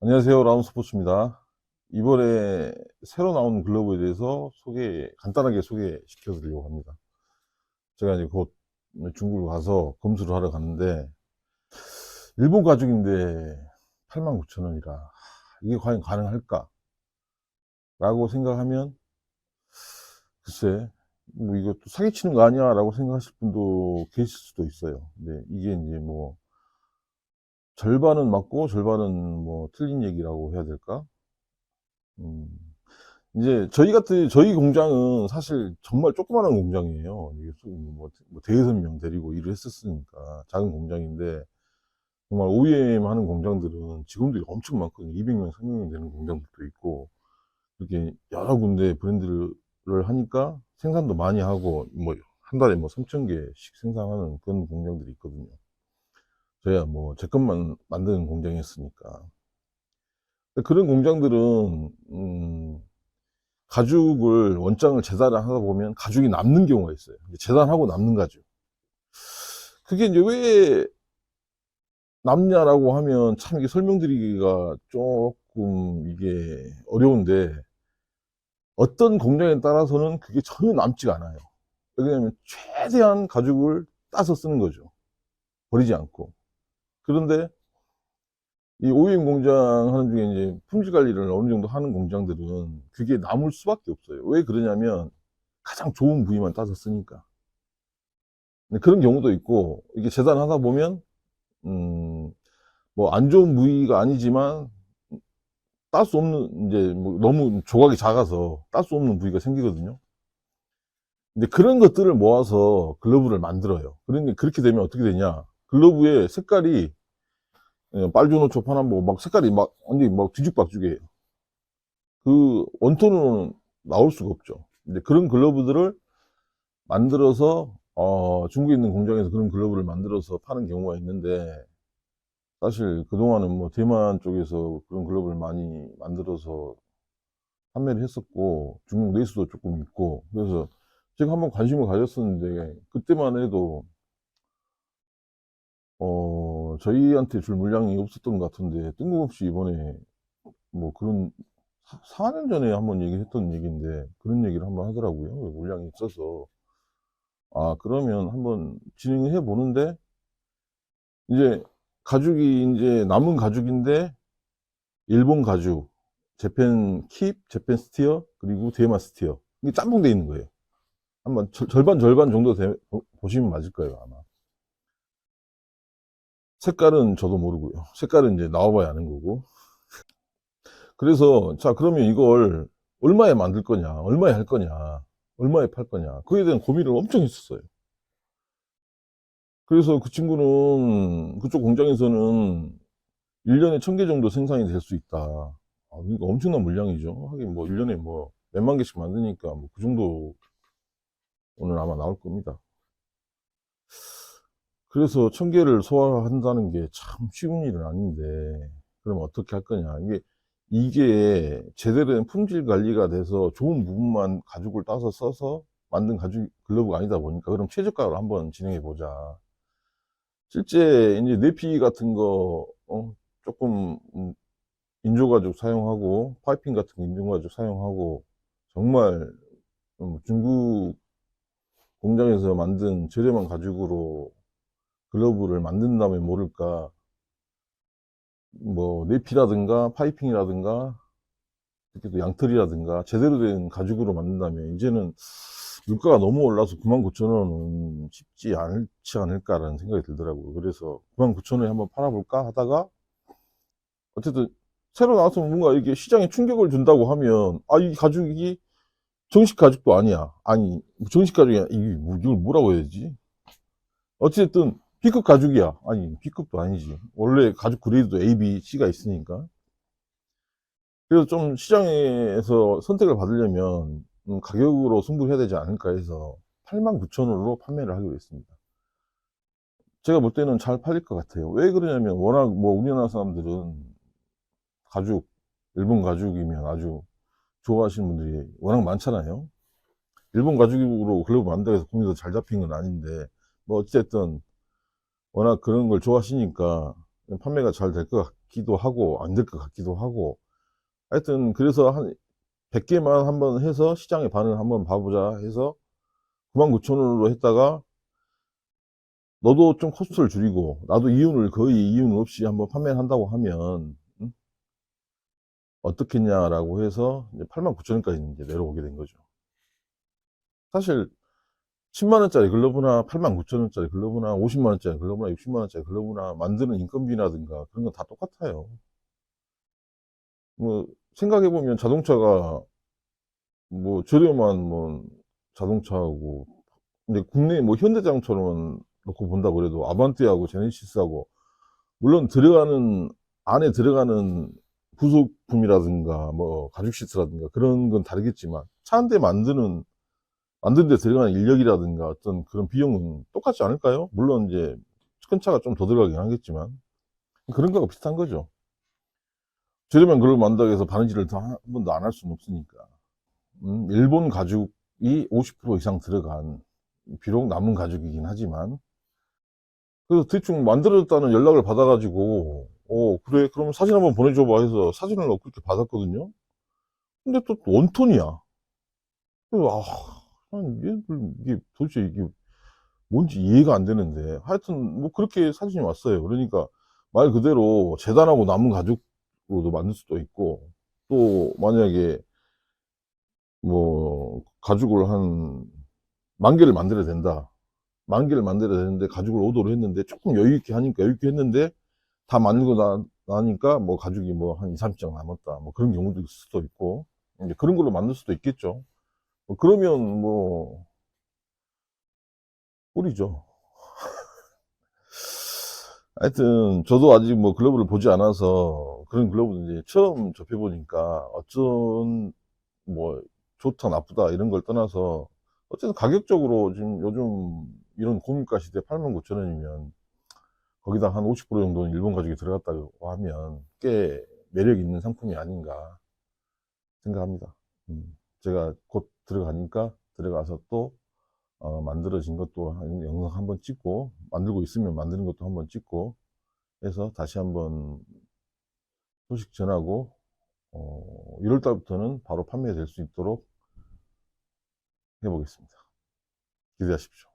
안녕하세요. 라운스포츠입니다. 이번에 새로 나온 글러브에 대해서 간단하게 소개시켜 드리려고 합니다. 제가 이제 곧 중국을 가서 검수를 하러 갔는데, 일본 가죽인데 89,000원이라, 이게 과연 가능할까? 라고 생각하면, 글쎄, 뭐 이거 또 사기치는 거 아니야? 라고 생각하실 분도 계실 수도 있어요. 근데 이게 이제 뭐, 절반은 맞고, 절반은 뭐, 틀린 얘기라고 해야 될까? 음, 이제 저희 공장은 사실 정말 조그마한 공장이에요. 이게 대여섯 명 데리고 일을 했었으니까 작은 공장인데, 정말 OEM 하는 공장들은 직원들이 엄청 많거든요. 200명, 300명 되는 공장들도 있고, 이렇게 여러 군데 브랜드를 하니까 생산도 많이 하고, 뭐 한 달에 뭐 3,000개씩 생산하는 그런 공장들이 있거든요. 저희야 뭐 제 것만 만드는 공장이었으니까. 그런 공장들은 가죽을 원장을 재단을 하다 보면 가죽이 남는 경우가 있어요. 재단하고 남는 가죽. 그게 이제 왜 남냐라고 하면 참 이게 설명드리기가 조금 이게 어려운데, 어떤 공장에 따라서는 그게 전혀 남지가 않아요. 왜냐하면 최대한 가죽을 따서 쓰는 거죠. 버리지 않고. 그런데 이 OEM 공장 하는 중에 이제 품질 관리를 어느 정도 하는 공장들은 그게 남을 수밖에 없어요. 왜 그러냐면 가장 좋은 부위만 따서 쓰니까. 그런 경우도 있고, 이게 재단하다 보면 뭐 안 좋은 부위가 아니지만 딸 수 없는, 이제 뭐 너무 조각이 작아서 딸 수 없는 부위가 생기거든요. 근데 그런 것들을 모아서 글러브를 만들어요. 그러니 그렇게 되면 어떻게 되냐? 글러브의 색깔이 빨주노초 파남보 막 색깔이 막 완전히 막 뒤죽박죽이에요. 그 원톤으로는 나올 수가 없죠. 근데 그런 글러브들을 만들어서 중국에 있는 공장에서 그런 글러브를 만들어서 파는 경우가 있는데, 사실 그동안은 뭐 대만 쪽에서 그런 글러브를 많이 만들어서 판매를 했었고, 중국 내수도 조금 있고, 그래서 제가 한번 관심을 가졌었는데, 그때만 해도 저희한테 줄 물량이 없었던 것 같은데, 뜬금없이 이번에 뭐 그런 4년 전에 한번 얘기했던 얘기인데, 그런 얘기를 한번 하더라고요. 물량이 있어서. 아, 그러면 한번 진행을 해 보는데, 이제 가죽이 이제 남은 가죽인데, 일본 가죽, 재팬 킵, 재팬 스티어, 그리고 대만 스티어. 이게 짬뽕돼 있는 거예요. 한번 절반 절반 정도 보시면 맞을 거예요, 아마. 색깔은 저도 모르고요. 색깔은 이제 나와봐야 아는 거고. 그래서 자, 그러면 이걸 얼마에 만들 거냐, 얼마에 할 거냐, 얼마에 팔 거냐, 그에 대한 고민을 엄청 했었어요. 그래서 그 친구는, 그쪽 공장에서는 1년에 1,000개 정도 생산이 될 수 있다. 그러니까 엄청난 물량이죠. 하긴 뭐 1년에 뭐 몇만 개씩 만드니까 뭐 그 정도 오늘 아마 나올 겁니다. 그래서 1,000개를 소화한다는 게 참 쉬운 일은 아닌데, 그럼 어떻게 할 거냐. 이게 제대로 된 품질 관리가 돼서 좋은 부분만 가죽을 따서 써서 만든 가죽 글러브가 아니다 보니까, 그럼 최저가로 한번 진행해 보자. 실제 이제 내피 같은 거, 조금, 인조가죽 사용하고, 파이핑 같은 거 인조가죽 사용하고, 정말, 중국 공장에서 만든 저렴한 가죽으로 글러브를 만든다면 모를까, 뭐 내피라든가 파이핑이라든가 특히 또 양털이라든가 제대로 된 가죽으로 만든다면, 이제는 물가가 너무 올라서 99,000원은 쉽지 않지 않을까라는 생각이 들더라고요. 그래서 99,000원에 한번 팔아볼까 하다가, 어쨌든 새로 나와서 뭔가 이게 시장에 충격을 준다고 하면, 이 가죽이 정식 가죽도 아니야. 아니, 정식 가죽이 이게 이걸 뭐라고 해야 되지? 어쨌든 B급 가죽이야. 아니, B급도 아니지. 원래 가죽 그레이드도 A, B, C가 있으니까. 그래서 좀 시장에서 선택을 받으려면 가격으로 승부해야 되지 않을까 해서 89,000원으로 판매를 하기로 했습니다. 제가 볼 때는 잘 팔릴 것 같아요. 왜 그러냐면, 워낙 뭐 우리나라 사람들은 가죽, 일본 가죽이면 아주 좋아하시는 분들이 워낙 많잖아요. 일본 가죽으로 글러브 만든다고 해서 공이 더 잘 잡힌 건 아닌데, 뭐 어쨌든 워낙 그런 걸 좋아하시니까 판매가 잘 될 것 같기도 하고 안 될 것 같기도 하고, 하여튼 그래서 한 100개만 한번 해서 시장의 반응을 한번 봐보자 해서 99,000원으로 했다가, 너도 좀 코스트를 줄이고 나도 거의 이윤 없이 한번 판매를 한다고 하면 어떻겠냐라고 해서 이제 89,000원까지 이제 내려오게 된 거죠. 사실 10만원짜리 글러브나 89,000원짜리 글러브나 50만원짜리 글러브나 60만원짜리 글러브나 만드는 인건비라든가 그런 건 다 똑같아요. 뭐 생각해보면 자동차가 뭐 저렴한 뭐 자동차하고, 근데 국내 뭐 현대자동차로만 놓고 본다고 그래도 아반떼하고 제네시스하고, 물론 안에 들어가는 부속품이라든가 뭐 가죽 시트라든가 그런 건 다르겠지만, 차 한 대 만드는 데 들어가는 인력이라든가 어떤 그런 비용은 똑같지 않을까요? 물론 이제 큰 차가 좀 더 들어가긴 하겠지만 그런 거하고 비슷한 거죠. 저렴한 그걸 만들기 위해서 바느질을 더 한 번도 안 할 수는 없으니까. 일본 가죽이 50% 이상 들어간, 비록 남은 가죽이긴 하지만, 그래서 대충 만들어졌다는 연락을 받아가지고, 그래, 그럼 사진 한번 보내줘봐 해서 사진을 그렇게 받았거든요. 근데 또 원톤이야. 그래서, 이게 도대체 이게 뭔지 이해가 안 되는데. 하여튼, 뭐 그렇게 사진이 왔어요. 그러니까 말 그대로 재단하고 남은 가죽으로도 만들 수도 있고, 또 만약에 뭐 가죽을 한 10,000개를 만들어야 된다. 10,000개를 만들어야 되는데 가죽을 오더를 했는데 조금 여유 있게 하니까, 여유 있게 했는데 다 만들고 나니까 뭐 가죽이 뭐 한 2, 30장 남았다. 뭐 그런 경우도 있을 수도 있고, 이제 그런 걸로 만들 수도 있겠죠. 그러면 뭐 꿀이죠. 하여튼 저도 아직 뭐 글러브를 보지 않아서 그런 글러브를 이제 처음 접해보니까, 어쩐 뭐 좋다 나쁘다 이런 걸 떠나서 어쨌든 가격적으로 지금 요즘 이런 고물가 시대 89,000원이면 거기다 한 50% 정도는 일본 가죽이 들어갔다고 하면 꽤 매력 있는 상품이 아닌가 생각합니다. 제가 곧 들어가서 또 만들어진 것도 영상 한번 찍고, 만들고 있으면 만드는 것도 한번 찍고 해서 다시 한번 소식 전하고, 1월 달부터는 바로 판매될 수 있도록 해보겠습니다. 기대하십시오.